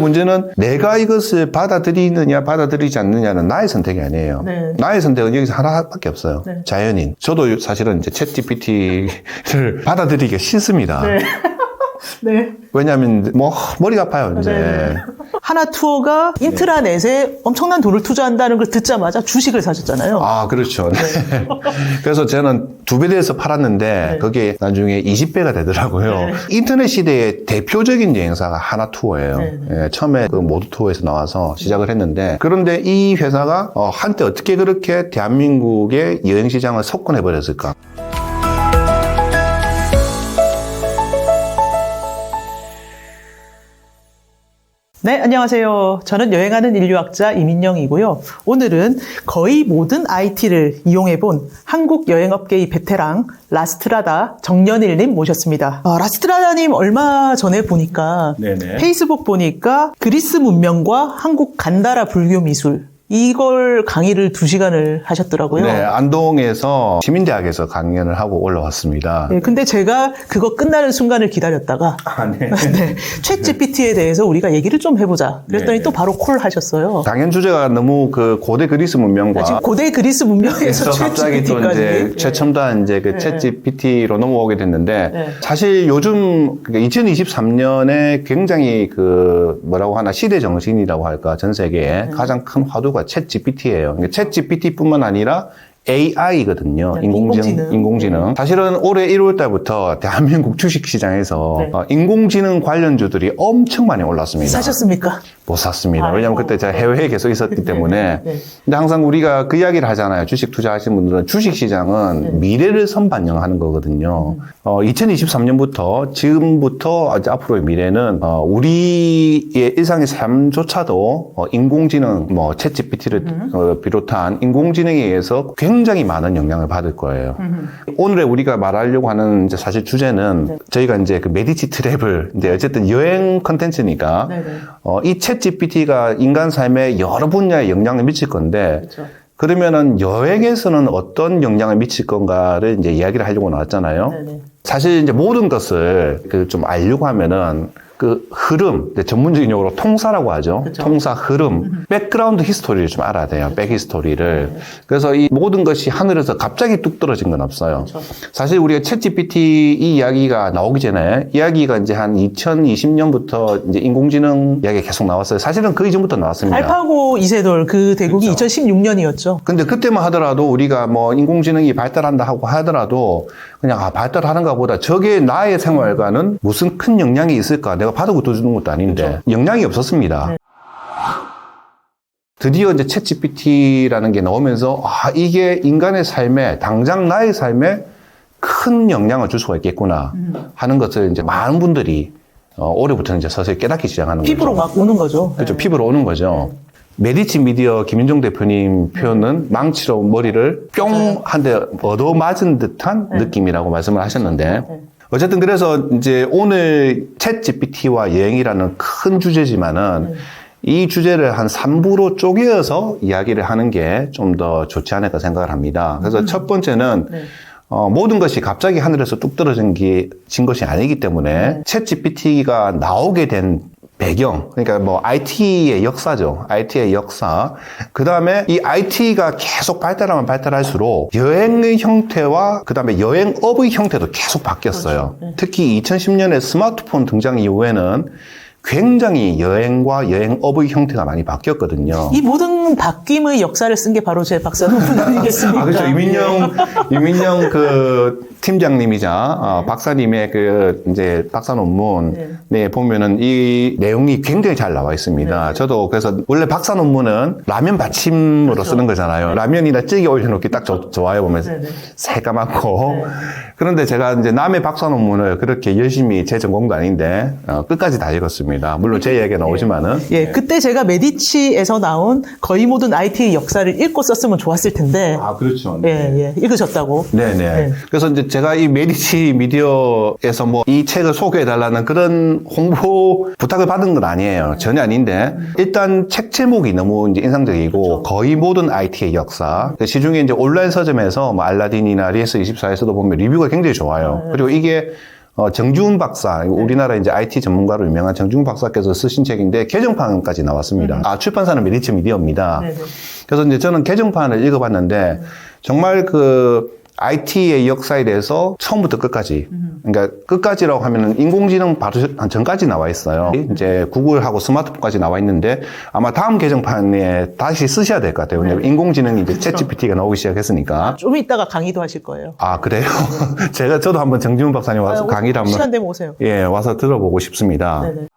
문제는 내가 이것을 받아들이느냐 받아들이지 않느냐는 나의 선택이 아니에요. 네. 나의 선택은 여기서 하나밖에 없어요. 네. 자연인. 저도 사실은 이제 챗 GPT를 받아들이기가 싫습니다. 네. 네. 왜냐하면 뭐 머리가 아파요 이제. 네. 하나투어가 인트라넷에 엄청난 돈을 투자한다는 걸 듣자마자 주식을 사셨잖아요. 아, 그렇죠. 네. 그래서 저는 2배 돼서 팔았는데 네. 그게 나중에 20배가 되더라고요. 네. 인터넷 시대의 대표적인 여행사가 하나투어예요. 네. 예, 처음에 그 모두투어에서 나와서 시작을 했는데 그런데 이 회사가 한때 어떻게 그렇게 대한민국의 여행시장을 석권해버렸을까? 네, 안녕하세요. 저는 여행하는 인류학자 이민영이고요. 오늘은 거의 모든 IT를 이용해본 한국 여행업계의 베테랑 라스트라다 정연일님 모셨습니다. 라스트라다님 얼마 전에 보니까 네네. 페이스북 보니까 그리스 문명과 한국 간다라 불교 미술 이걸 강의를 2시간을 하셨더라고요. 네, 안동에서 시민대학에서 강연을 하고 올라왔습니다. 네, 근데 제가 그거 끝나는 순간을 기다렸다가 네. 네, 챗 GPT에 대해서 우리가 얘기를 좀 해보자. 그랬더니 네. 또 바로 콜 하셨어요. 강연 주제가 너무 그 고대 그리스 문명과 지금 고대 그리스 문명에서 그래서 챗 갑자기 또 GPT까지. 이제 최첨단 이제 그 챗 GPT로 넘어오게 됐는데 네. 사실 요즘 2023년에 굉장히 그 뭐라고 하나 시대 정신이라고 할까 전 세계에 가장 큰 화두가 챗 GPT예요. 챗 GPT뿐만 아니라 AI거든요. 네, 인공지능. 사실은 올해 1월 달부터 대한민국 주식시장에서 네. 인공지능 관련주들이 엄청 많이 올랐습니다. 사셨습니까? 못 샀습니다. 아이고. 왜냐면 그때 제가 해외에 계속 있었기 때문에. 네. 근데 항상 우리가 그 이야기를 하잖아요. 주식 투자하시는 분들은 주식시장은 미래를 선반영하는 거거든요. 2023년부터 지금부터 이제 앞으로의 미래는 우리의 일상의 삶조차도 인공지능, 뭐 챗GPT를 비롯한 인공지능에 의해서 굉장히 많은 영향을 받을 거예요. 오늘의 우리가 말하려고 하는 이제 사실 주제는 저희가 이제 그 메디치 트래블, 이제 어쨌든 여행 컨텐츠니까 네네. 이 챗 GPT가 인간 삶에 여러 분야에 영향을 미칠 건데, 그렇죠. 그러면은 여행에서는 어떤 영향을 미칠 건가를 이제 이야기를 하려고 나왔잖아요. 네네. 사실 이제 모든 것을 그 좀 알려고 하면은 그 흐름, 전문적인 용어로 통사라고 하죠. 그쵸. 통사 흐름, 백그라운드 히스토리를 좀 알아야 돼요. 백히스토리를. 그래서 이 모든 것이 하늘에서 갑자기 뚝 떨어진 건 없어요. 그쵸. 사실 우리가 챗 GPT 이 이야기가 나오기 전에 이야기가 이제 한 2020년부터 이제 인공지능 이야기가 계속 나왔어요. 사실은 그 이전부터 나왔습니다. 알파고 이세돌 그 대국이 그쵸. 2016년이었죠. 근데 그때만 하더라도 우리가 뭐 인공지능이 발달한다 하고 하더라도 그냥 발달하는가 보다 저게 나의 생활과는 무슨 큰 영향이 있을까 내가 받아고 주는 것도 아닌데 그렇죠. 영향이 없었습니다. 네. 드디어 이제 챗 GPT라는 게 나오면서 이게 인간의 삶에 당장 나의 삶에 큰 영향을 줄 수가 있겠구나 하는 것을 이제 많은 분들이 올해부터 이제 서서히 깨닫기 시작하는 거죠. 피부로 막 오는 거죠. 그렇죠. 피부로 오는 거죠. 메디치 미디어 김윤종 대표님 표현은 망치로 머리를 뿅 한 대 얻어맞은 듯한 느낌이라고 말씀을 하셨는데 어쨌든 그래서 이제 오늘 챗 GPT와 여행이라는 큰 주제지만은 이 주제를 한 3부로 쪼개어서 이야기를 하는 게 좀 더 좋지 않을까 생각을 합니다. 그래서 첫 번째는 모든 것이 갑자기 하늘에서 뚝 떨어진 것이 아니기 때문에 챗 GPT가 나오게 된 배경, 그러니까 뭐 IT의 역사죠. IT의 역사. 그 다음에 이 IT가 계속 발달하면 발달할수록 여행의 형태와 그 다음에 여행업의 형태도 계속 바뀌었어요. 그렇죠. 특히 2010년에 스마트폰 등장 이후에는 굉장히 여행과 여행업의 형태가 많이 바뀌었거든요. 이 모든 바뀜의 역사를 쓴 게 바로 제 박사 논문 아니겠습니까? 그렇죠. 이민영 그 팀장님이자 박사님의 그 이제 박사 논문 네 보면은 이 내용이 굉장히 잘 나와 있습니다. 저도 그래서 원래 박사 논문은 라면 받침으로 그렇죠. 쓰는 거잖아요. 라면이나 찌개 올려놓기 딱 좋아요 보면서 새까맣고 그런데 제가 이제 남의 박사 논문을 그렇게 열심히 제 전공도 아닌데 끝까지 다 읽었습니다. 물론 제 이야기가 나오지만은 그때 제가 메디치에서 나온 거의 모든 IT의 역사를 읽고 썼으면 좋았을 텐데. 그렇죠. 읽으셨다고. 네네. 그래서 이제 제가 이 메디치 미디어에서 뭐 이 책을 소개해달라는 그런 홍보 부탁을 받은 건 아니에요. 전혀 아닌데 일단 책 제목이 너무 이제 인상적이고 거의 모든 IT의 역사. 시중에 이제 온라인 서점에서 뭐 알라딘이나 리에스24에서도 보면 리뷰가 굉장히 좋아요. 그리고 이게 정지훈 박사, 우리나라 이제 IT 전문가로 유명한 정지훈 박사께서 쓰신 책인데 개정판까지 나왔습니다. 출판사는 메리츠 미디어입니다. 네네. 그래서 이제 저는 개정판을 읽어봤는데 정말 그 IT의 역사에 대해서 처음부터 끝까지, 그러니까 끝까지라고 하면은 인공지능 바로 전까지 나와 있어요. 이제 구글하고 스마트폰까지 나와 있는데 아마 다음 개정판에 다시 쓰셔야 될 것 같아요. 왜냐면 인공지능이 이제 챗GPT가 나오기 시작했으니까. 좀 이따가 강의도 하실 거예요. 아, 그래요? 저도 한번 정지훈 박사님 와서 강의를 한번. 시간 되면 오세요. 예, 와서 들어보고 싶습니다. 네네.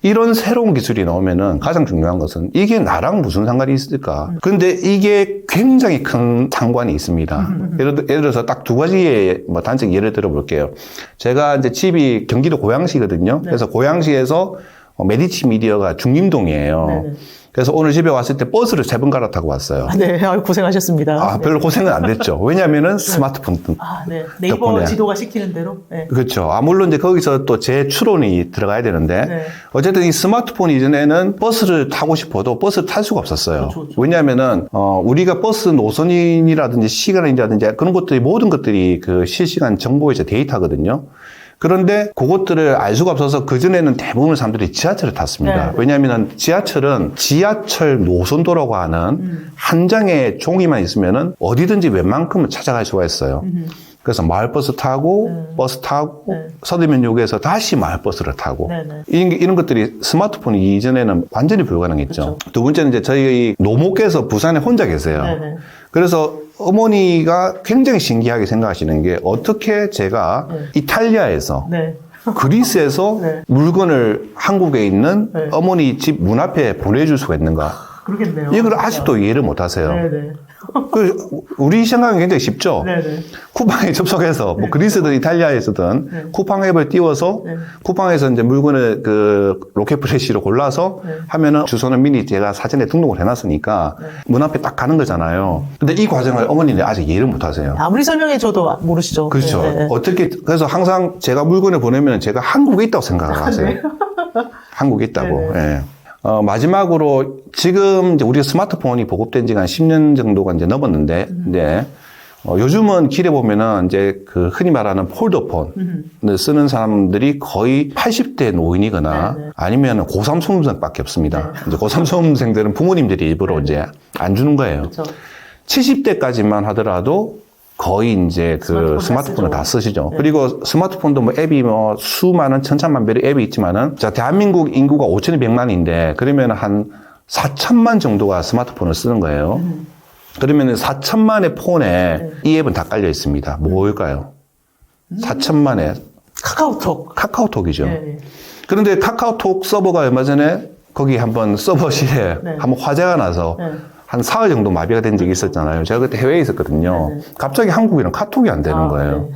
이런 새로운 기술이 나오면은 가장 중요한 것은 이게 나랑 무슨 상관이 있을까? 근데 이게 굉장히 큰 상관이 있습니다. 예를 들어서 딱 두 가지의 뭐 단적 예를 들어 볼게요. 제가 이제 집이 경기도 고양시거든요. 그래서 고양시에서 메디치 미디어가 중림동이에요. 네네. 그래서 오늘 집에 왔을 때 버스를 3번 갈아타고 왔어요. 네, 고생하셨습니다. 아, 네. 별로 고생은 안 됐죠. 왜냐면은 스마트폰 네. 네이버 덕분에. 지도가 시키는 대로. 네. 그렇죠. 물론 이제 거기서 또 제 추론이 들어가야 되는데, 네. 어쨌든 이 스마트폰 이전에는 버스를 타고 싶어도 버스를 탈 수가 없었어요. 그렇죠. 왜냐면은, 우리가 버스 노선이라든지 시간이라든지 그런 것들이 모든 것들이 그 실시간 정보이자 데이터거든요. 그런데 그것들을 알 수가 없어서 그전에는 대부분 사람들이 지하철을 탔습니다. 네. 왜냐하면 지하철은 지하철 노선도라고 하는 한 장의 종이만 있으면은 어디든지 웬만큼은 찾아갈 수가 있어요. 그래서 마을버스 타고 버스 타고 서대문역에서 다시 마을버스를 타고 네네. 이런 것들이 스마트폰이 이전에는 완전히 불가능했죠. 그렇죠. 두 번째는 이제 저희 노모께서 부산에 혼자 계세요. 네네. 그래서 어머니가 굉장히 신기하게 생각하시는 게 어떻게 제가 이탈리아에서 네. 그리스에서 네. 물건을 한국에 있는 네. 어머니 집 문 앞에 보내줄 수가 있는가? 그러겠네요. 이걸 아직도 이해를 못 하세요. 네네. 우리 생각은 굉장히 쉽죠? 네네. 쿠팡에 접속해서, 뭐 그리스든 이탈리아에서든 쿠팡 앱을 띄워서 쿠팡에서 이제 물건을 그 로켓 프레시로 골라서 하면은 주소는 미리 제가 사전에 등록을 해놨으니까 문 앞에 딱 가는 거잖아요. 근데 이 과정을 어머니는 아직 이해를 못 하세요. 아무리 설명해줘도 모르시죠. 그렇죠. 네. 어떻게, 그래서 항상 제가 물건을 보내면 제가 한국에 있다고 생각을 하세요. 한국에 있다고. 예. 마지막으로 지금 이제 우리가 스마트폰이 보급된 지가 한 10년 정도가 이제 넘었는데, 이제, 요즘은 길에 보면은 이제 그 흔히 말하는 폴더폰을 쓰는 사람들이 거의 80대 노인이거나 아니면 고3 수험생밖에 없습니다. 이제 고3 수험생들은 부모님들이 일부러 이제 안 주는 거예요. 그렇죠. 70대까지만 하더라도 거의 이제 그 스마트폰을 다 쓰시죠. 그리고 스마트폰도 뭐 앱이 뭐 수많은 천차만별의 앱이 있지만은 자, 대한민국 인구가 5,200만인데 그러면 한 4천만 정도가 스마트폰을 쓰는 거예요. 그러면 4천만의 폰에 이 앱은 다 깔려 있습니다. 뭘까요? 4천만의 카카오톡이죠. 네. 그런데 카카오톡 서버가 얼마 전에 거기 한번 서버실에 한번 화재가 나서 한 사흘 정도 마비가 된 적이 있었잖아요. 제가 그때 해외에 있었거든요. 갑자기 한국에는 카톡이 안 되는 거예요.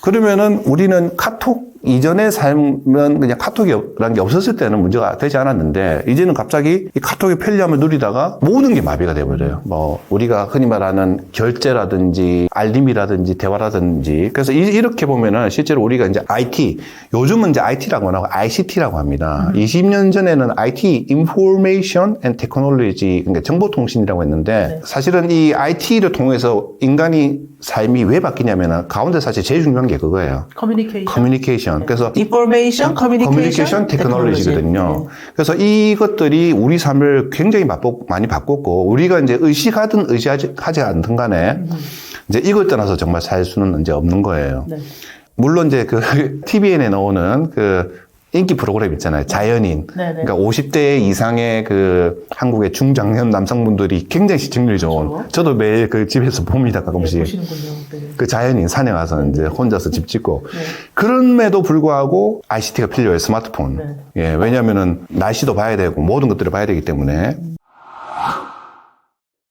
그러면은 우리는 카톡 이전의 삶은 그냥 카톡이라는 게 없었을 때는 문제가 되지 않았는데 이제는 갑자기 이 카톡의 편리함을 누리다가 모든 게 마비가 돼버려요. 뭐 우리가 흔히 말하는 결제라든지 알림이라든지 대화라든지 그래서 이렇게 보면은 실제로 우리가 이제 IT 요즘은 이제 IT라고 안 하고 ICT라고 합니다. 20년 전에는 IT Information and Technology 그러니까 정보통신이라고 했는데 사실은 이 IT를 통해서 인간이 삶이 왜 바뀌냐면은 가운데 사실 제일 중요한 게 그거예요. 커뮤니케이션. 그래서 Information, Communication Technology거든요. 그래서 이것들이 우리 삶을 굉장히 많이 바꿨고 우리가 이제 의식하든 의식하지 않든 간에 이제 이걸 떠나서 정말 살 수는 이제 없는 거예요. 물론 이제 그 TVN에 나오는 그 인기 프로그램 있잖아요. 자연인. 그러니까 50대 이상의 그 한국의 중장년 남성분들이 굉장히 시청률이 좋은. 그렇죠. 저도 매일 그 집에서 봅니다. 가끔씩. 보시는군요. 그 자연인 산에 가서 이제 혼자서 집 짓고. 그럼에도 불구하고 ICT가 필요해요. 스마트폰. 예, 왜냐면은 날씨도 봐야 되고 모든 것들을 봐야 되기 때문에.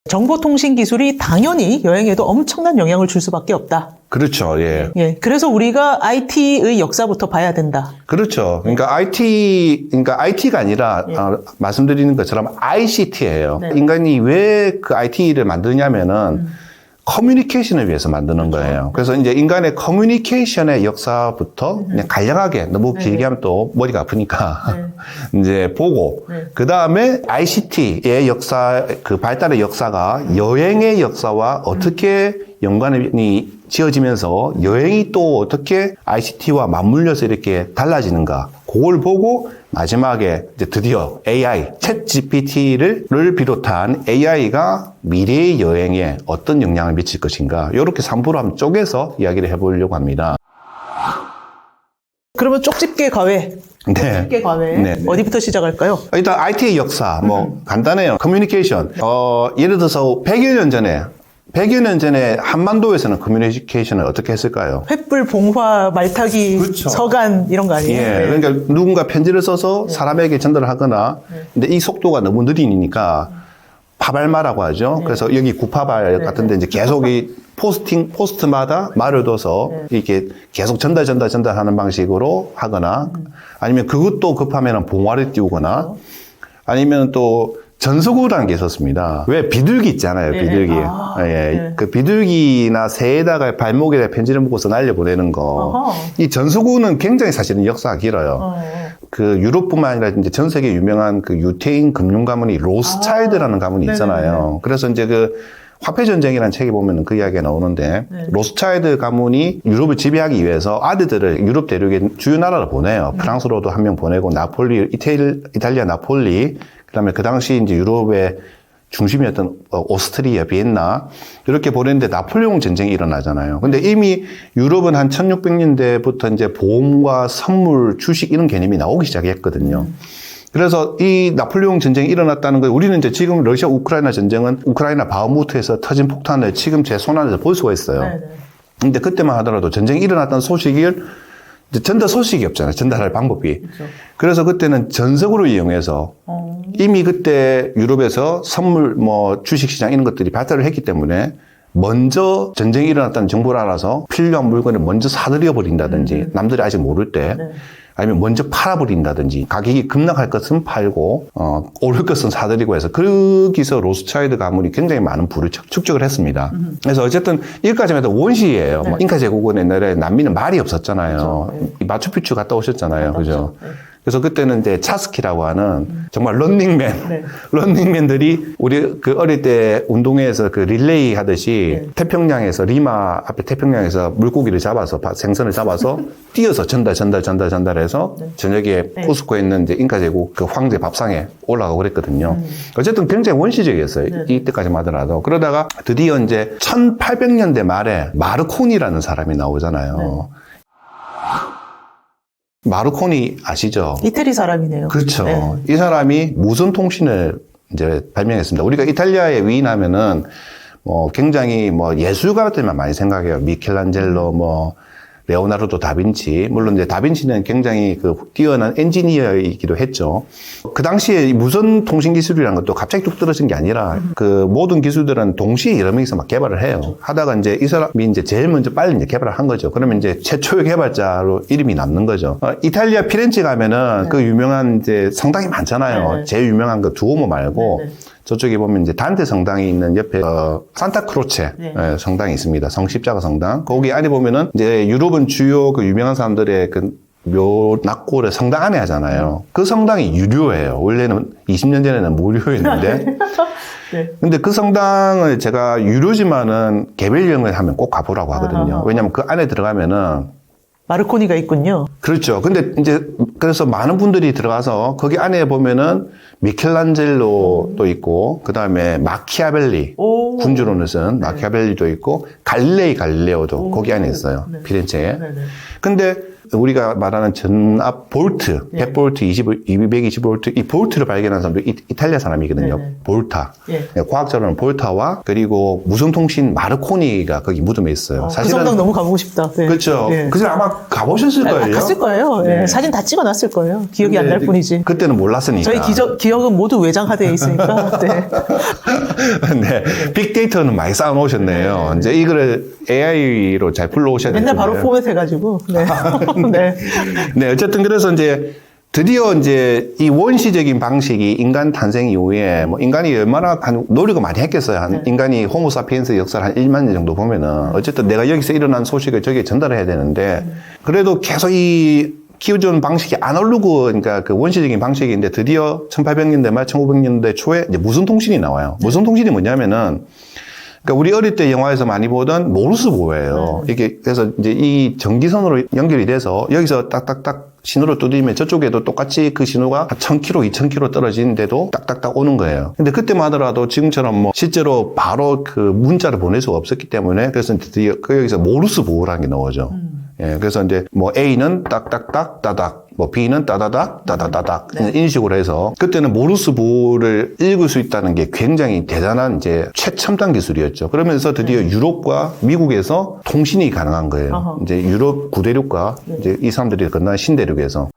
정보통신 기술이 당연히 여행에도 엄청난 영향을 줄 수밖에 없다. 그렇죠. 예. 예. 그래서 우리가 IT의 역사부터 봐야 된다. 그렇죠. 그러니까 IT가 아니라 말씀드리는 것처럼 ICT예요. 인간이 왜 그 IT를 만드냐면은 커뮤니케이션을 위해서 만드는 거예요. 그래서 이제 인간의 커뮤니케이션의 역사부터 그냥 간략하게 너무 길게 하면 또 머리가 아프니까 이제 보고 그 다음에 ICT의 역사, 그 발달의 역사가 여행의 역사와 어떻게 연관이 지어지면서 여행이 또 어떻게 ICT와 맞물려서 이렇게 달라지는가. 그걸 보고 마지막에 이제 드디어 AI, 챗 GPT를 비롯한 AI가 미래의 여행에 어떤 영향을 미칠 것인가. 이렇게 3부로 한번 쪼개서 이야기를 해보려고 합니다. 그러면 쪽집게 과외. 네. 쪽집게 과외. 네. 어디부터 시작할까요? 일단 IT의 역사, 간단해요. 커뮤니케이션. 예를 들어서 100여 년 전에 한반도에서는 커뮤니케이션을 어떻게 했을까요? 횃불, 봉화, 말타기, 그렇죠. 서간 이런 거 아니에요? 예. 그러니까 누군가 편지를 써서 사람에게 전달을 하거나, 근데 이 속도가 너무 느리니까 파발마라고 하죠. 그래서 여기 구파발 같은데 이제 계속 이 포스트마다 말을 둬서 이렇게 계속 전달하는 방식으로 하거나, 아니면 그것도 급하면 봉화를 띄우거나, 아니면 또 전서구라는 게 있었습니다. 왜? 비둘기 있잖아요, 비둘기. 그 비둘기나 새에다가 발목에다 편지를 묶어서 날려보내는 거. 이 전서구는 굉장히 사실은 역사가 길어요. 그 유럽뿐만 아니라 이제 전 세계 유명한 그 유태인 금융 가문이 로스차일드라는 가문이 있잖아요. 그래서 이제 그 화폐 전쟁이라는 책에 보면 그 이야기가 나오는데 로스차일드 가문이 유럽을 지배하기 위해서 아들들을 유럽 대륙의 주요 나라를 보내요. 프랑스로도 한 명 보내고 나폴리, 이탈리아 나폴리, 그다음에 그 당시 이제 유럽의 중심이었던 오스트리아, 비엔나 이렇게 보냈는데 나폴레옹 전쟁이 일어나잖아요. 근데 이미 유럽은 한 1600년대부터 이제 보험과 선물, 주식 이런 개념이 나오기 시작했거든요. 그래서 이 나폴레옹 전쟁이 일어났다는 거, 우리는 이제 지금 러시아 우크라이나 전쟁은 우크라이나 바흐무트에서 터진 폭탄을 지금 제 손안에서 볼 수가 있어요. 근데 그때만 하더라도 전쟁이 일어났다는 소식을 이제 전달 소식이 없잖아요. 전달할 방법이. 그래서 그때는 전석으로 이용해서 이미 그때 유럽에서 선물, 주식시장 이런 것들이 발달을 했기 때문에 먼저 전쟁이 일어났다는 정보를 알아서 필요한 물건을 먼저 사들여 버린다든지 남들이 아직 모를 때 아니면 먼저 팔아버린다든지 가격이 급락할 것은 팔고 오를 것은 사들이고 해서 거기서 로스차일드 가문이 굉장히 많은 부를 축적을 했습니다. 그래서 어쨌든 여기까지만 해도 원시예요. 잉카 제국은 옛날에 남미는 말이 없었잖아요. 이 마추픽추 갔다 오셨잖아요. 그죠? 그래서 그때는 이제 차스키라고 하는 정말 런닝맨들이 우리 그 어릴 때 운동회에서 그 릴레이 하듯이 태평양에서 리마 앞에 태평양에서 물고기를 잡아서 생선을 잡아서 뛰어서 전달해서 저녁에 쿠스코에 있는 이제 잉카 제국 그 황제 밥상에 올라가고 그랬거든요. 어쨌든 굉장히 원시적이었어요. 이때까지만 하더라도. 그러다가 드디어 이제 1800년대 말에 마르코니라는 사람이 나오잖아요. 마르코니 아시죠? 이태리 사람이네요. 그렇죠. 이 사람이 무선 통신을 이제 발명했습니다. 우리가 이탈리아에 위인하면은 굉장히 예술가들만 많이 생각해요. 미켈란젤로, 레오나르도 다빈치. 물론 이제 다빈치는 굉장히 그 뛰어난 엔지니어이기도 했죠. 그 당시에 이 무선 통신 기술이라는 것도 갑자기 뚝 떨어진 게 아니라 그 모든 기술들은 동시에 여러 명이서 막 개발을 해요. 하다가 이제 이 사람이 이제 제일 먼저 빨리 이제 개발을 한 거죠. 그러면 이제 최초의 개발자로 이름이 남는 거죠. 이탈리아 피렌체 가면은 그 유명한 이제 성당이 많잖아요. 제일 유명한 거 두오모 말고 저쪽에 보면 이제 단테 성당이 있는 옆에 산타크로체 성당이 있습니다. 성십자가 성당. 거기 안에 보면은 이제 유럽은 주요 그 유명한 사람들의 그 묘낙고를 성당 안에 하잖아요. 그 성당이 유료예요. 원래는 20년 전에는 무료였는데. 근데 그 성당을 제가 유료지만은 개별 여행을 하면 꼭 가보라고 하거든요. 왜냐면 그 안에 들어가면은 마르코니가 있군요. 그렇죠. 근데 이제 그래서 많은 분들이 들어가서 거기 안에 보면은 미켈란젤로도 있고 그 다음에 마키아벨리 군주론을 쓴 마키아벨리도 있고 갈릴레오도 거기 안에 있어요. 피렌체에. 근데 우리가 말하는 전압 볼트, 100볼트, 220볼트, 이 볼트를 발견한 사람도 이탈리아 사람이거든요. 볼타. 과학자로는 볼타와 그리고 무선통신 마르코니가 거기 무덤에 있어요. 그 성당 너무 가보고 싶다. 그렇죠. 그 사람 아마 가보셨을 거예요. 갔을 거예요. 사진 다 찍어놨을 거예요. 기억이 안 날 뿐이지. 그때는 몰랐으니까. 저희 기억은 모두 외장하되어 있으니까. 네. 빅데이터는 많이 쌓아놓으셨네요. 이제 이거를 AI로 잘 불러오셔야 돼요. 맨날 바로 포맷해가지고. 네. 네, 어쨌든 그래서 이제 드디어 이제 이 원시적인 방식이 인간 탄생 이후에 뭐 인간이 얼마나 노력을 많이 했겠어요. 인간이 호모사피엔스 역사를 한 1만 년 정도 보면은 어쨌든 내가 여기서 일어난 소식을 저기에 전달해야 되는데 그래도 계속 이 키워주는 방식이 안 오르고 그러니까 그 원시적인 방식인데 드디어 1800년대 말 1900년대 초에 이제 무선통신이 나와요. 무선통신이 뭐냐면은 그러니까 우리 어릴 때 영화에서 많이 보던 모르스 보호예요. 이게 그래서 이제 이 전기선으로 연결이 돼서 여기서 딱딱딱 신호를 두드리면 저쪽에도 똑같이 그 신호가 1000km, 2000km 떨어지는데도 딱딱딱 오는 거예요. 근데 그때만 하더라도 지금처럼 뭐 실제로 바로 그 문자를 보낼 수가 없었기 때문에 그래서 드디어 여기서 모르스 보호라는 게 나오죠. 예, 그래서 이제 뭐 A는 딱딱딱 따닥, 뭐 B는 따다닥 따다다닥 이런 식으로 해서 그때는 모르스 보호를 읽을 수 있다는 게 굉장히 대단한 이제 최첨단 기술이었죠. 그러면서 드디어 유럽과 미국에서 통신이 가능한 거예요. 이제 유럽 구대륙과 이제 이 사람들이 건너는 신대륙에서.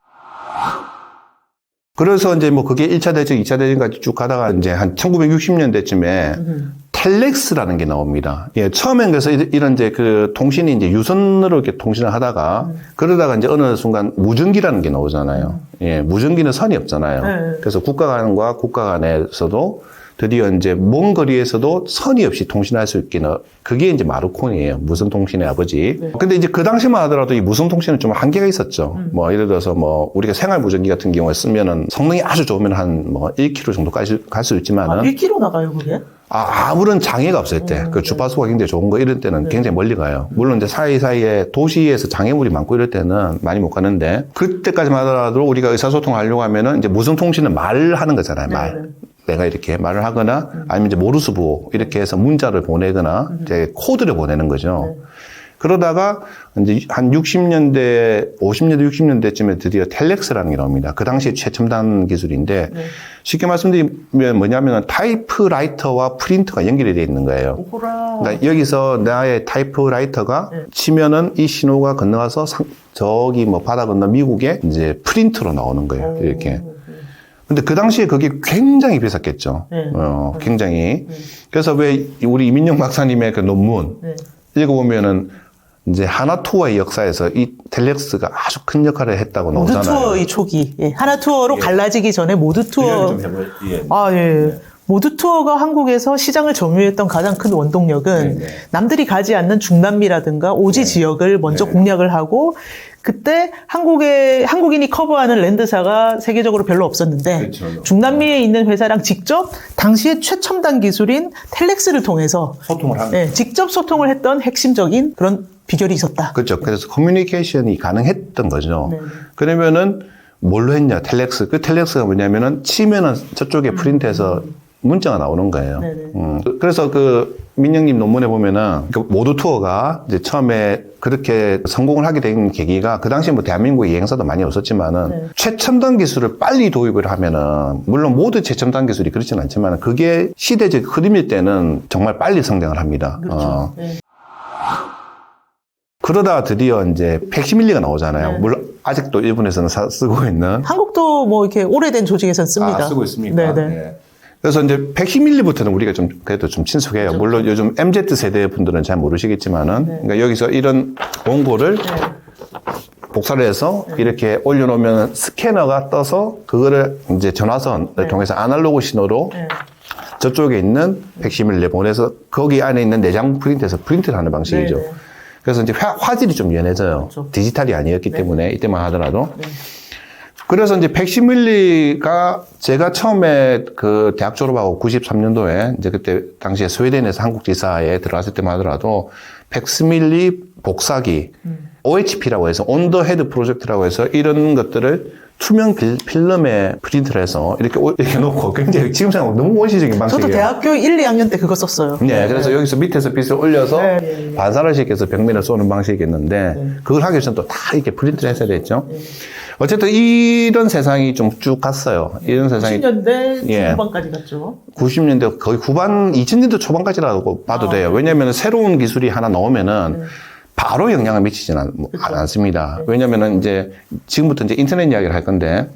그래서 이제 뭐 그게 1차 대전, 2차 대전까지 쭉 가다가 이제 한 1960년대쯤에 텔렉스라는 게 나옵니다. 예, 처음엔 그래서 이런 이제 그 통신이 이제 유선으로 이렇게 통신을 하다가 그러다가 이제 어느 순간 무전기라는 게 나오잖아요. 예, 무전기는 선이 없잖아요. 그래서 국가 간과 국가 간에서도 드디어 이제 먼 거리에서도 선이 없이 통신할 수 있게 그게 이제 마르코니예요. 무선통신의 아버지. 근데 이제 그 당시만 하더라도 이 무선통신은 좀 한계가 있었죠. 뭐 예를 들어서 뭐 우리가 생활 무전기 같은 경우에 쓰면은 성능이 아주 좋으면 한 뭐 1km 정도까지 갈 수 있지만은 1km 나가요, 그게? 아무런 장애가 없을 때, 그 주파수가 굉장히 좋은 거 이럴 때는 굉장히 멀리 가요. 물론 이제 사이사이에 도시에서 장애물이 많고 이럴 때는 많이 못 가는데, 그때까지만 하더라도 우리가 의사소통을 하려고 하면은 이제 무선통신은 말을 하는 거잖아요, 말. 내가 이렇게 말을 하거나 아니면 이제 모르스 보호 이렇게 해서 문자를 보내거나 이제 코드를 보내는 거죠. 그러다가 이제 한 60년대, 50년대, 60년대쯤에 드디어 텔렉스라는 게 나옵니다. 그 당시에 최첨단 기술인데 쉽게 말씀드리면 뭐냐면 타이프라이터와 프린터가 연결이 되어 있는 거예요. 그러니까 여기서 나의 타이프라이터가 치면은 이 신호가 건너가서 저기 뭐 바다 건너 미국에 이제 프린터로 나오는 거예요. 이렇게. 근데 그 당시에 그게 굉장히 비쌌겠죠. 굉장히. 그래서 왜 우리 이민영 박사님의 그 논문 읽어보면은 이제 하나투어의 역사에서 이 텔렉스가 아주 큰 역할을 했다고 나오잖아요. 모두투어의 초기. 예. 하나투어로 갈라지기 전에 모두투어. 예. 모두투어가 한국에서 시장을 점유했던 가장 큰 원동력은 남들이 가지 않는 중남미라든가 오지 지역을 먼저 공략을 하고 그때 한국인이 커버하는 랜드사가 세계적으로 별로 없었는데 중남미에 있는 회사랑 직접 당시의 최첨단 기술인 텔렉스를 통해서 소통을 한 직접 소통을 했던 핵심적인 그런 비결이 있었다. 그렇죠. 그래서 커뮤니케이션이 가능했던 거죠. 그러면은 뭘로 했냐? 텔렉스. 그 텔렉스가 뭐냐면은 치면은 저쪽에 프린트해서 문자가 나오는 거예요. 그래서 그 민영님 논문에 보면은 그 모두 투어가 이제 처음에 그렇게 성공을 하게 된 계기가 그 당시 뭐 대한민국에 여행사도 많이 없었지만은 최첨단 기술을 빨리 도입을 하면은 물론 모두 최첨단 기술이 그렇지는 않지만 그게 시대적 흐름일 때는 정말 빨리 성장을 합니다. 그렇죠. 그러다 드디어 이제 팩시밀리가 나오잖아요. 물론 아직도 일본에서는 쓰고 있는. 한국도 뭐 이렇게 오래된 조직에서는 씁니다. 쓰고 있습니까? 네. 그래서 이제 팩시밀리부터는 우리가 좀 그래도 좀 친숙해요. 그렇죠. 물론 요즘 MZ 세대 분들은 잘 모르시겠지만은 그러니까 여기서 이런 원고를 복사를 해서 이렇게 올려놓으면 스캐너가 떠서 그거를 이제 전화선을 통해서 아날로그 신호로 저쪽에 있는 팩시밀리에 보내서 거기 안에 있는 내장 프린트에서 프린트를 하는 방식이죠. 그래서 이제 화질이 좀 연해져요. 그렇죠. 디지털이 아니었기 때문에 이때만 하더라도. 그래서 이제 팩시밀리가 제가 처음에 그 대학 졸업하고 93년도에 이제 그때 당시에 스웨덴에서 한국 지사에 들어갔을 때만 하더라도 팩시밀리 복사기 OHP라고 해서 온 더 헤드 프로젝트라고 해서 이런 것들을 투명 필름에 프린트를 해서 이렇게 놓고 굉장히 지금 생각하면 너무 원시적인 방식이에요. 저도 대학교 1, 2학년 때 그거 썼어요. 네, 그래서 여기서 밑에서 빛을 올려서 반사를 시켜서 벽면을 쏘는 방식이었는데 그걸 하기 위해서는 또 다 이렇게 프린트를 했어야 됐죠. 어쨌든 이런 세상이 좀 쭉 갔어요. 이런 세상이 90년대 후반까지 갔죠. 90년대 거의 후반 2000년대 초반까지라고 봐도 돼요. 왜냐하면 새로운 기술이 하나 나오면은 바로 영향을 미치지는 않습니다. 왜냐면은 이제 지금부터 이제 인터넷 이야기를 할 건데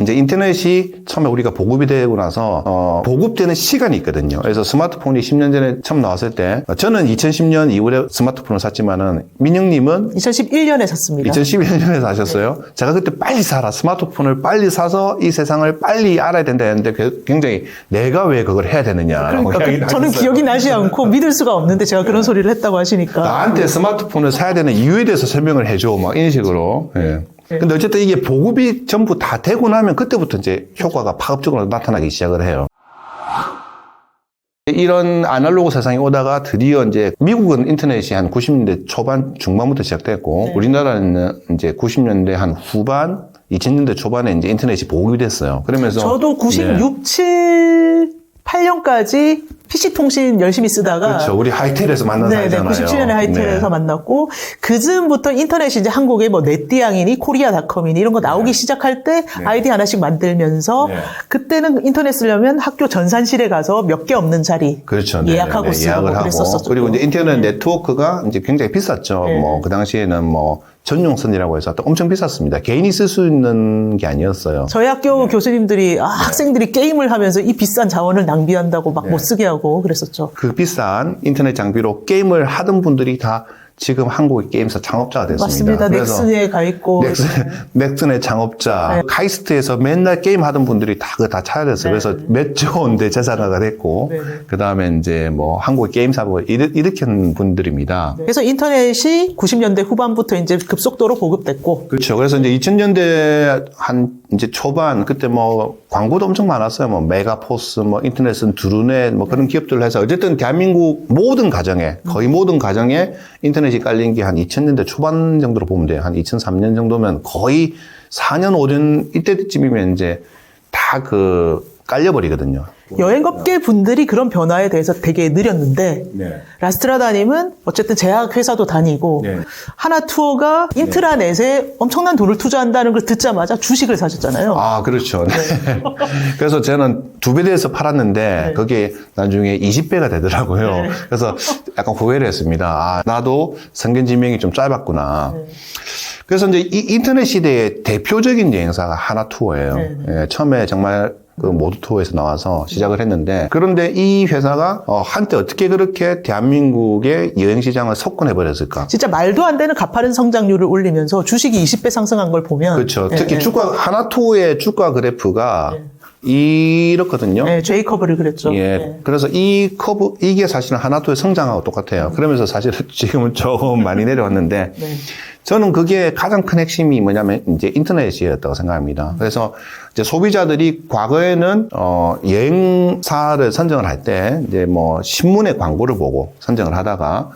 이제 인터넷이 처음에 우리가 보급이 되고 나서 보급되는 시간이 있거든요. 그래서 스마트폰이 10년 전에 처음 나왔을 때 저는 2010년 이후에 스마트폰을 샀지만은 민영님은 2011년에 샀습니다. 2011년에 사셨어요. 제가 그때 빨리 사라. 스마트폰을 빨리 사서 이 세상을 빨리 알아야 된다 했는데 굉장히 내가 왜 그걸 해야 되느냐라고 그러니까 저는 기억이 나지 않고 믿을 수가 없는데 제가 그런 소리를 했다고 하시니까. 나한테 스마트폰을 사야 되는 이유에 대해서 설명을 해줘. 막 이런 식으로. 예. 근데 어쨌든 이게 보급이 전부 다 되고 나면 그때부터 이제 효과가 파급적으로 나타나기 시작을 해요. 이런 아날로그 세상이 오다가 드디어 이제 미국은 인터넷이 한 90년대 초반 중반부터 시작됐고 우리나라는 이제 90년대 한 후반 2000년대 초반에 이제 인터넷이 보급이 됐어요. 그러면서 저도 96, 7, 8년까지 PC통신 열심히 쓰다가. 그렇죠. 우리 하이텔에서 만난 사이잖아요. 97년에 하이텔에서 만났고, 그즈음부터 인터넷이 이제 한국에 뭐 넷디앙이니 코리아닷컴이니 이런 거 나오기 시작할 때 아이디 하나씩 만들면서 그때는 인터넷 쓰려면 학교 전산실에 가서 몇 개 없는 자리 그렇죠. 예약하고 쓰고 예약을 그랬었죠. 하고. 그리고 이제 인터넷 네트워크가 이제 굉장히 비쌌죠. 뭐 그 당시에는 뭐 전용선이라고 해서 엄청 비쌌습니다. 개인이 쓸 수 있는 게 아니었어요. 저희 학교 교수님들이 학생들이 게임을 하면서 이 비싼 자원을 낭비한다고 막 못 쓰게 하고 그랬었죠. 그 비싼 인터넷 장비로 게임을 하던 분들이 다 지금 한국의 게임사 창업자가 됐습니다. 맞습니다. 넥슨에 가 있고. 넥슨의 창업자, 카이스트에서 맨날 게임 하던 분들이 다 그거 다 차려졌어요. 그래서 몇 조 원대 재산가가 됐고, 그 다음에 이제 뭐 한국의 게임 사업을 일으킨 분들입니다. 그래서 인터넷이 90년대 후반부터 이제 급속도로 보급됐고. 그렇죠. 그래서 이제 2000년대 한 이제 초반 그때 뭐 광고도 엄청 많았어요. 뭐 메가포스, 뭐 인터넷은 두루넷, 뭐 그런 기업들을 해서 어쨌든 대한민국 모든 가정에 거의 모든 가정에 인터넷이 깔린 게 한 2000년대 초반 정도로 보면 돼요. 한 2003년 정도면 거의 4년, 5년 이때쯤이면 이제 다 깔려버리거든요. 여행업계 분들이 그런 변화에 대해서 되게 느렸는데 라스트라다님은 어쨌든 제약회사도 다니고 하나투어가 인트라넷에 엄청난 돈을 투자한다는 걸 듣자마자 주식을 사셨잖아요. 아, 그렇죠. 그래서 저는 2배 돼서 팔았는데 그게 나중에 20배가 되더라고요. 그래서 약간 후회를 했습니다. 아, 나도 성견지명이 좀 짧았구나. 그래서 이제 이 인터넷 시대의 대표적인 여행사가 하나투어예요. 예, 처음에 정말 그 모두투어에서 나와서 시작을 했는데 그런데 이 회사가 한때 어떻게 그렇게 대한민국의 여행시장을 석권해버렸을까? 진짜 말도 안 되는 가파른 성장률을 올리면서 주식이 20배 상승한 걸 보면 그렇죠. 특히 하나투어의 주가 그래프가 이렇거든요. 네, J커브를 그랬죠. 예. 그래서 이 커브, 이게 사실은 하나투어의 성장하고 똑같아요. 그러면서 사실 지금은 조금 많이 내려왔는데 저는 그게 가장 큰 핵심이 뭐냐면 이제 인터넷이었다고 생각합니다. 그래서 이제 소비자들이 과거에는 여행사를 선정을 할 때 이제 뭐 신문의 광고를 보고 선정을 하다가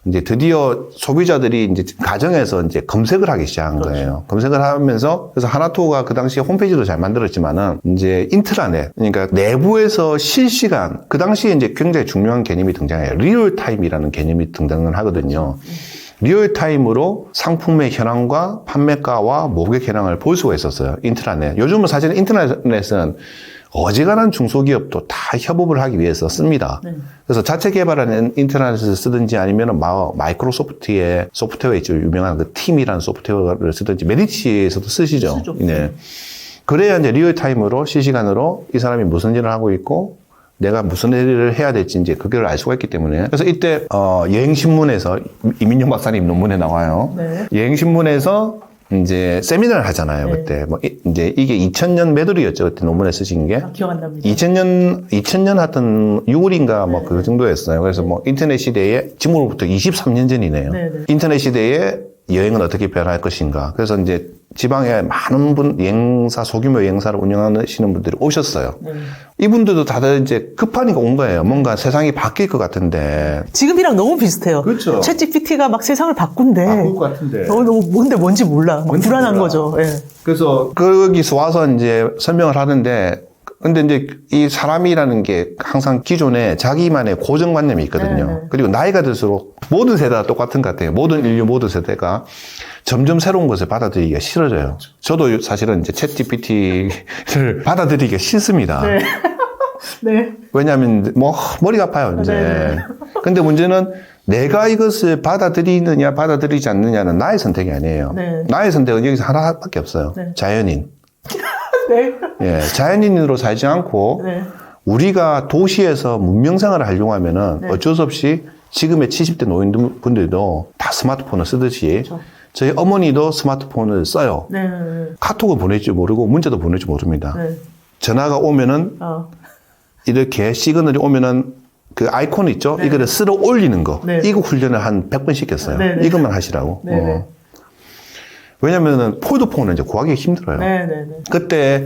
이제 드디어 소비자들이 이제 가정에서 이제 검색을 하기 시작한 거예요. 검색을 하면서 그래서 하나투어가 그 당시에 홈페이지도 잘 만들었지만은 이제 인트라넷 그러니까 내부에서 실시간 그 당시에 이제 굉장히 중요한 개념이 등장해요. 리얼타임이라는 개념이 등장을 하거든요. 리얼타임으로 상품의 현황과 판매가와 모객 현황을 볼 수가 있었어요. 인트라넷. 요즘은 사실 인터넷은 어지간한 중소기업도 다 협업을 하기 위해서 씁니다. 그래서 자체 개발하는 인터넷을 쓰든지 아니면 마이크로소프트의 소프트웨어 있죠. 유명한 그 팀이라는 소프트웨어를 쓰든지 메디치에서도 쓰시죠. 쓰죠. 네. 그래야 이제 리얼타임으로 실시간으로 이 사람이 무슨 일을 하고 있고 내가 무슨 일을 해야 될지 이제 그걸 알 수가 있기 때문에. 그래서 이때, 여행신문에서, 이민용 박사님 논문에 나와요. 여행신문에서 이제 세미나를 하잖아요, 그때. 뭐, 이제 이게 2000년 매도리였죠, 그때 논문에 쓰신 게. 기억 안 납니다. 2000년 하여튼 6월인가 뭐 그 정도였어요. 그래서 뭐 인터넷 시대에, 지금으로부터 23년 전이네요. 인터넷 시대에 여행은 어떻게 변할 것인가. 그래서 이제 지방에 많은 여행사, 소규모 여행사를 운영하시는 분들이 오셨어요. 이분들도 다들 이제 급하니까 온 거예요. 뭔가 세상이 바뀔 것 같은데. 지금이랑 너무 비슷해요. 그렇죠. 챗GPT가 막 세상을 바꾼대. 바꿀 것 같은데. 너무 뭔지 몰라. 막 불안한 거죠. 예. 그래서 거기서 와서 이제 설명을 하는데 근데 이제 이 사람이라는 게 항상 기존에 자기만의 고정관념이 있거든요. 그리고 나이가 들수록 모든 세대가 똑같은 것 같아요. 모든 인류 모든 세대가 점점 새로운 것을 받아들이기가 싫어져요. 저도 사실은 이제 챗GPT를 받아들이기가 싫습니다. 네. 왜냐하면 뭐 머리가 아파요 이제. 근데 문제는 내가 이것을 받아들이느냐 받아들이지 않느냐는 나의 선택이 아니에요. 나의 선택은 여기서 하나밖에 없어요. 자연인. 네. 예, 자연인으로 살지 않고 네. 우리가 도시에서 문명생활을 하려고 하면은 네. 어쩔 수 없이 지금의 70대 노인분들도 다 스마트폰을 쓰듯이 그렇죠. 저희 어머니도 스마트폰을 써요. 네. 카톡을 보낼 줄 모르고 문자도 보낼 줄 모릅니다. 네. 전화가 오면은 이렇게 시그널이 오면은 그 아이콘 있죠? 네. 이거를 쓸어 올리는 거. 네. 이거 훈련을 한 100번 시켰어요. 네, 네. 이것만 하시라고. 네. 왜냐면은 폴더폰은 이제 구하기 힘들어요. 네. 그때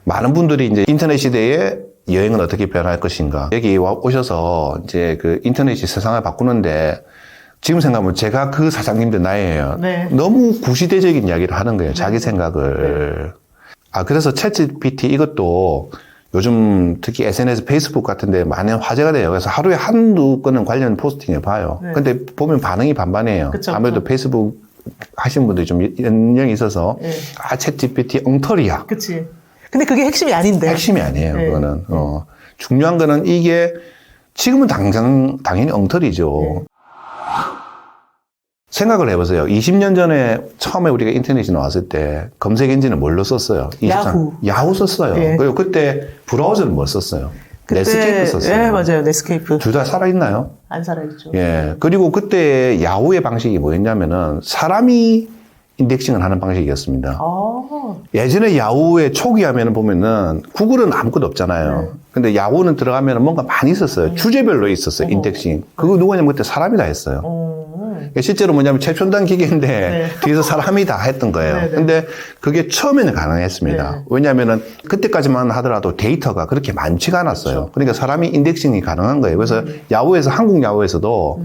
많은 분들이 이제 인터넷 시대에 여행은 어떻게 변할 것인가. 여기 오셔서 이제 그 인터넷이 세상을 바꾸는데 지금 생각하면 제가 그 사장님들 나이에요. 네. 너무 구시대적인 이야기를 하는 거예요. 자기 생각을. 그래서 챗GPT 이것도 요즘 특히 SNS, 페이스북 같은 데 많이 화제가 돼요. 그래서 하루에 한두 건은 관련 포스팅을 봐요. 네. 근데 보면 반응이 반반이에요. 그쵸, 아무래도 그쵸. 페이스북 하시는 분들이 좀 연령이 있어서 네. 챗GPT 엉터리야. 그치. 근데 그게 핵심이 아닌데. 핵심이 아니에요. 네. 그거는. 중요한 거는 이게 지금은 당연히 엉터리죠. 네. 생각을 해보세요. 20년 전에 처음에 우리가 인터넷이 나왔을 때 검색 엔진을 뭘로 썼어요? 야후 썼어요. 예. 그리고 그때 브라우저는 뭘 썼어요? 넷스케이프 썼어요. 예, 맞아요. 넷스케이프. 둘 다 살아있나요? 안 살아있죠. 예. 그리고 그때 야후의 방식이 뭐였냐면은 사람이 인덱싱을 하는 방식이었습니다. 예전에 야후의 초기 하면은 보면은 구글은 아무것도 없잖아요. 네. 근데 야후는 들어가면은 뭔가 많이 있었어요. 주제별로 있었어요. 인덱싱. 그거 누구냐면 그때 사람이 다 했어요. 실제로 뭐냐면 최첨단 기계인데 네. 뒤에서 사람이 다 했던 거예요. 네, 네. 근데 그게 처음에는 가능했습니다. 네. 왜냐하면은 그때까지만 하더라도 데이터가 그렇게 많지가 않았어요. 그렇죠. 그러니까 사람이 인덱싱이 가능한 거예요. 그래서 야후에서 한국 야후에서도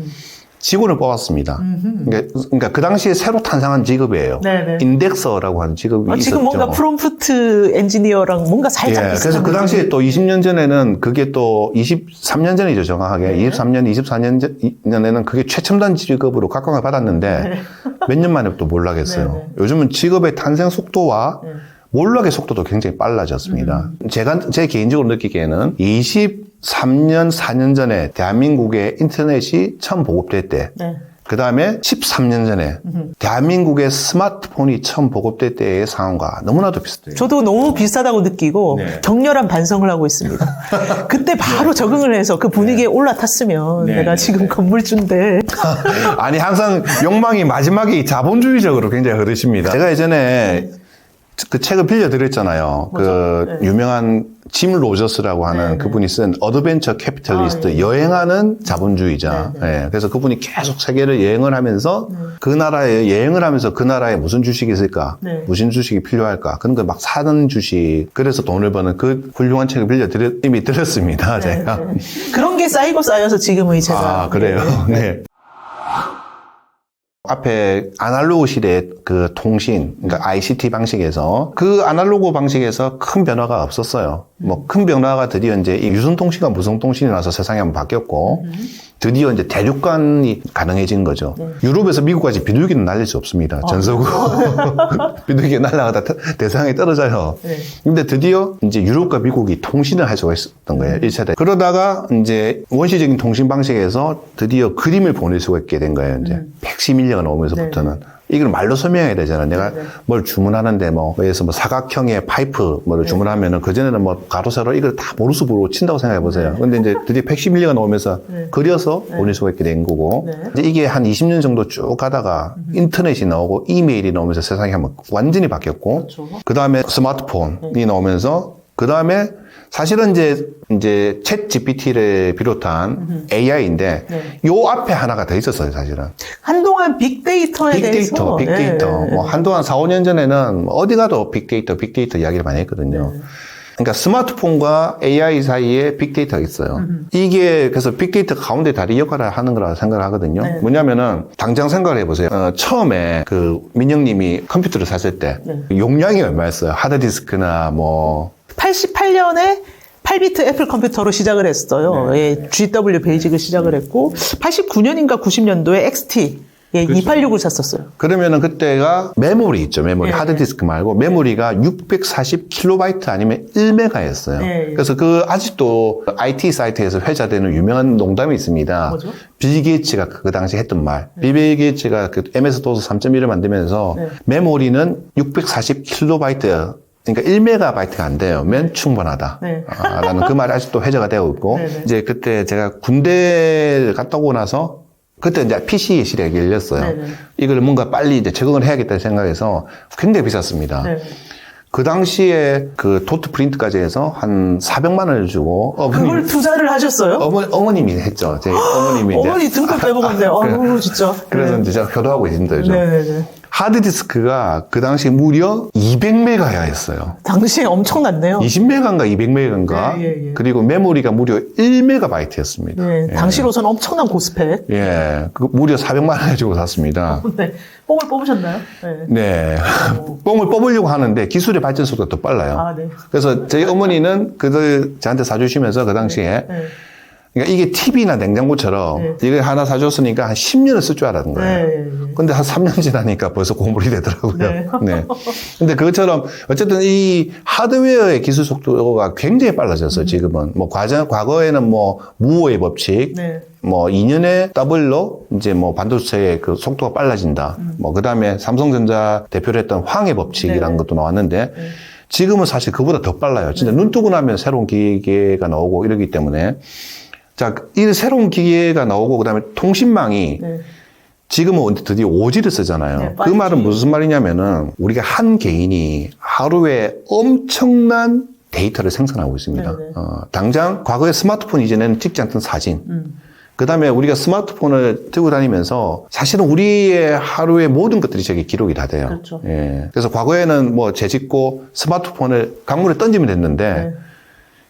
직원을 뽑았습니다. 그러니까 그 당시에 새로 탄생한 직업이에요. 네, 네. 인덱서라고 하는 직업이 있었죠. 지금 뭔가 프롬프트 엔지니어랑 뭔가 살짝 비슷한 그래서 그 느낌이- 당시에 또 20년 전에는 그게 또 23년 전이죠, 정확하게. 네. 23년, 24년 전에는 그게 최첨단 직업으로 각광을 받았는데 몇 년 만에 또 몰락했어요. 네, 네. 요즘은 직업의 탄생 속도와 몰락의 속도도 굉장히 빨라졌습니다. 제 개인적으로 느끼기에는 23년, 4년 전에 대한민국의 인터넷이 처음 보급될 때, 네. 그 다음에 13년 전에 대한민국의 스마트폰이 처음 보급될 때의 상황과 너무나도 비슷해요. 저도 너무 비슷하다고 느끼고 네. 격렬한 반성을 하고 있습니다. 그때 바로 적응을 해서 그 분위기에 올라탔으면 네, 내가 네, 지금 건물주인데 아니, 항상 욕망이 마지막에 자본주의적으로 굉장히 흐르십니다. 제가 예전에 그 책을 빌려드렸잖아요. 그 네. 유명한 짐 로저스라고 하는 네, 그분이 쓴 어드벤처 캐피탈리스트, 예. 여행하는 자본주의자. 예, 그래서 그분이 계속 세계를 여행을 하면서 그 나라에 여행을 하면서 그 나라에 무슨 주식이 있을까? 네. 무슨 주식이 필요할까? 그런 거 막 사는 주식. 그래서 돈을 버는 그 훌륭한 책을 이미 드렸습니다. 제가. 네. 그런 게 쌓이고 쌓여서 지금의 제가 그래요? 네. 앞에 아날로그 시대의 그 통신, 그러니까 ICT 방식에서 그 아날로그 방식에서 큰 변화가 없었어요. 뭐 큰 변화가 드디어 이제 이 유선통신과 무선통신이 나서 세상이 한번 바뀌었고 드디어 이제 대륙간이 가능해진 거죠. 유럽에서 미국까지 비둘기는 날릴 수 없습니다. 전서구. 비둘기가 날아가다 대상에 떨어져요. 네. 근데 드디어 이제 유럽과 미국이 통신을 할 수가 있었던 거예요. 1차대. 그러다가 이제 원시적인 통신 방식에서 드디어 그림을 보낼 수가 있게 된 거예요. 이제 110일려가 나오면서부터는. 이걸 말로 설명해야 되잖아요. 내가 뭘 주문하는데 뭐, 그래서 뭐 사각형의 파이프 뭐를 주문하면은 그전에는 뭐 가로, 세로 이걸 다 모르스부로 친다고 생각해 보세요. 근데 이제 드디어 110일려가 나오면서 그려서 보낼 수가 있게 된 거고. 이제 이게 한 20년 정도 쭉 가다가 인터넷이 나오고 이메일이 나오면서 세상이 한번 완전히 바뀌었고. 그렇죠. 그 다음에 스마트폰이 나오면서 그 다음에 사실은 이제 챗 GPT를 비롯한 AI인데 요 앞에 하나가 더 있었어요, 사실은. 한동안 빅데이터에 대해서 빅데이터. 뭐 한동안 4, 5년 전에는 어디 가도 빅데이터 이야기를 많이 했거든요. 그러니까 스마트폰과 AI 사이에 빅데이터가 있어요. 이게 그래서 빅데이터 가운데 다리 역할을 하는 거라고 생각을 하거든요. 뭐냐면은 당장 생각을 해보세요. 처음에 그 민영님이 컴퓨터를 샀을 때 용량이 얼마였어요? 하드디스크나 뭐 88년에 8비트 애플 컴퓨터로 시작을 했어요. 예, GW 베이직을 시작을 했고 89년인가 90년도에 XT 286을 샀었어요. 그러면은 그때가 메모리 있죠. 메모리. 네. 하드디스크 말고 메모리가 640kB 아니면 1메가였어요. 네. 그래서 그 아직도 IT 사이트에서 회자되는 유명한 농담이 있습니다. 뭐죠? 빌 게이츠가 그 당시 했던 말. 빌 게이츠가 그 MS-DOS 3.1을 만들면서 메모리는 640kB 그러니까 1메가바이트가 안 되면 충분하다. 네. 라는 그 말이 아직도 회자가 되어 있고, 네네. 이제 그때 제가 군대를 갔다 오고 나서, 그때 이제 PC 시대가 열렸어요. 네네. 이걸 뭔가 빨리 이제 적응을 해야겠다 생각해서 굉장히 비쌌습니다. 네. 그 당시에 그 도트 프린트까지 해서 한 400만 원을 주고, 그걸 투자를 하셨어요? 어머님이 했죠. 제 어머님이 이제. 어머니 등급 빼먹었네요. 아우, 진짜. 그래서 네. 이제 제가 효도하고 있습니다, 요즘. 네네네. 하드디스크가 그 당시 무려 200메가였어요. 당시에 엄청났네요. 20메가인가 200메가인가? 예. 그리고 메모리가 무려 1메가바이트였습니다. 네, 당시로서는 엄청난 고스펙. 예. 그 무려 400만 원 가지고 샀습니다. 네. 뽕을 뽑으셨나요? 네. 네. 뽕을 뽑으려고 하는데 기술의 발전 속도가 더 빨라요. 아, 네. 그래서 저희 어머니는 그들 저한테 사주시면서 그 당시에 네. 그러니까 이게 TV나 냉장고처럼 네. 이걸 하나 사줬으니까 한 10년을 쓸 줄 알았는 거예요. 네. 근데 한 3년 지나니까 벌써 고물이 되더라고요. 네. 네. 근데 그것처럼 어쨌든 이 하드웨어의 기술 속도가 굉장히 빨라졌어요, 지금은. 뭐 과거에는 뭐 무어의 법칙, 네. 뭐 2년의 더블로 이제 뭐 반도체의 그 속도가 빨라진다. 뭐 그다음에 삼성전자 대표를 했던 황해 법칙이라는 네. 것도 나왔는데 지금은 사실 그보다 더 빨라요. 진짜 눈 뜨고 나면 새로운 기계가 나오고 이러기 때문에 자, 이 새로운 기계가 나오고 그다음에 통신망이 네. 지금은 드디어 5G를 쓰잖아요. 네, 그 말은 무슨 말이냐면은 우리가 한 개인이 하루에 엄청난 데이터를 생산하고 있습니다. 네, 네. 당장 과거에 스마트폰 이전에는 찍지 않던 사진. 그 다음에 우리가 스마트폰을 들고 다니면서 사실은 우리의 하루의 모든 것들이 저기 기록이 다 돼요. 그렇죠. 예. 그래서 과거에는 뭐 재짓고 스마트폰을 강물에 던지면 됐는데 네.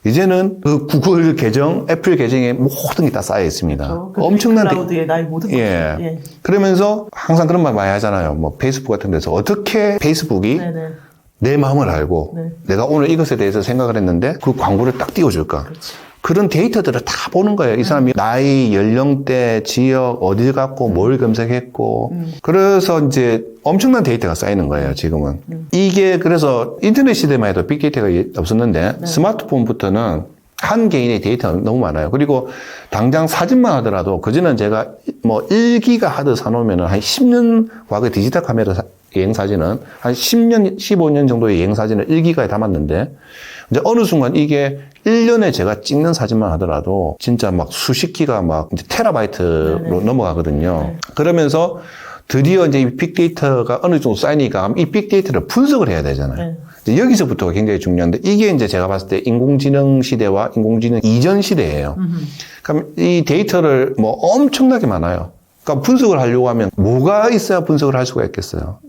이제는 그 구글 계정, 애플 계정에 모든 게 다 쌓여 있습니다. 그렇죠. 엄청난 클라우드에 나의 모든 것들. 예. 예. 그러면서 항상 그런 말 많이 하잖아요. 뭐 페이스북 같은 데서 어떻게 페이스북이 네네. 내 마음을 알고 네. 내가 오늘 이것에 대해서 생각을 했는데 그 광고를 딱 띄워줄까? 그렇지. 그런 데이터들을 다 보는 거예요. 이 사람이 나이, 연령대, 지역, 어딜 갔고, 뭘 검색했고. 그래서 이제 엄청난 데이터가 쌓이는 거예요, 지금은. 이게 그래서 인터넷 시대만 해도 빅데이터가 없었는데 스마트폰부터는 한 개인의 데이터가 너무 많아요. 그리고 당장 사진만 하더라도 그전엔 제가 뭐 1기가 하드 사놓으면 한 10년 과거 디지털 카메라 여행 사진은 한 10년, 15년 정도의 여행 사진을 1기가에 담았는데 이제 어느 순간 이게 1년에 제가 찍는 사진만 하더라도 진짜 막 수십 기가 막 이제 테라바이트로 네네. 넘어가거든요. 네. 그러면서 드디어 이제 이 빅데이터가 어느 정도 쌓이니까 이 빅데이터를 분석을 해야 되잖아요. 네. 이제 여기서부터가 굉장히 중요한데 이게 이제 제가 봤을 때 인공지능 시대와 인공지능 이전 시대예요. 그럼 이 데이터를 뭐 엄청나게 많아요. 그러니까 분석을 하려고 하면 뭐가 있어야 분석을 할 수가 있겠어요.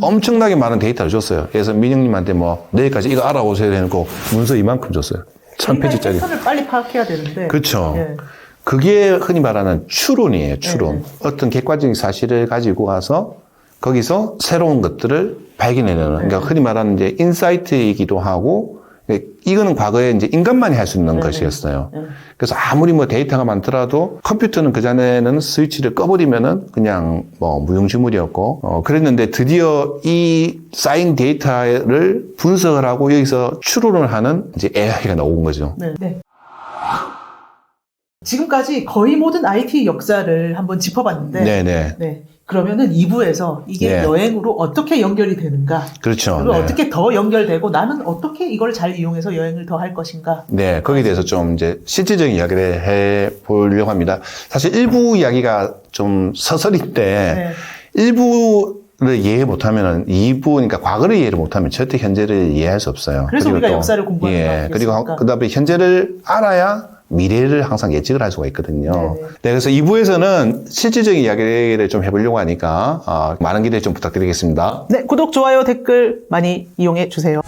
엄청나게 많은 데이터를 줬어요. 그래서 민영님한테 뭐 내일까지 이거 알아오셔야 되고 문서 이만큼 줬어요. 1000페이지짜리. 패턴을 빨리 파악해야 되는데. 그렇죠. 예. 그게 흔히 말하는 추론이에요. 추론. 네. 어떤 객관적인 사실을 가지고 와서 거기서 새로운 것들을 발견해내는. 그러니까 흔히 말하는 이제 인사이트이기도 하고 이거는 과거에 이제 인간만이 할 수 있는 네. 것이었어요. 네. 그래서 아무리 뭐 데이터가 많더라도 컴퓨터는 그전에는 스위치를 꺼버리면은 그냥 뭐 무용지물이었고, 그랬는데 드디어 이 쌓인 데이터를 분석을 하고 여기서 추론을 하는 이제 AI가 나온 거죠. 네. 네. 지금까지 거의 모든 IT 역사를 한번 짚어봤는데. 네네. 네. 그러면은 2부에서 이게 네. 여행으로 어떻게 연결이 되는가? 그렇죠. 그리고 네. 어떻게 더 연결되고 나는 어떻게 이걸 잘 이용해서 여행을 더 할 것인가? 네, 거기에 대해서 좀 이제 실질적인 이야기를 해 보려고 합니다. 사실 1부 이야기가 좀 서설인데, 네. 1부를 이해 못하면은 2부, 그러니까 과거를 이해를 못하면 절대 현재를 이해할 수 없어요. 그래서 그리고 우리가 또, 역사를 공부하는 거 예, 아니겠습니까? 그리고 그다음에 현재를 알아야 미래를 항상 예측을 할 수가 있거든요. 네네. 네, 그래서 2부에서는 실질적인 이야기를 좀 해보려고 하니까 많은 기대 좀 부탁드리겠습니다. 네, 구독, 좋아요, 댓글 많이 이용해 주세요.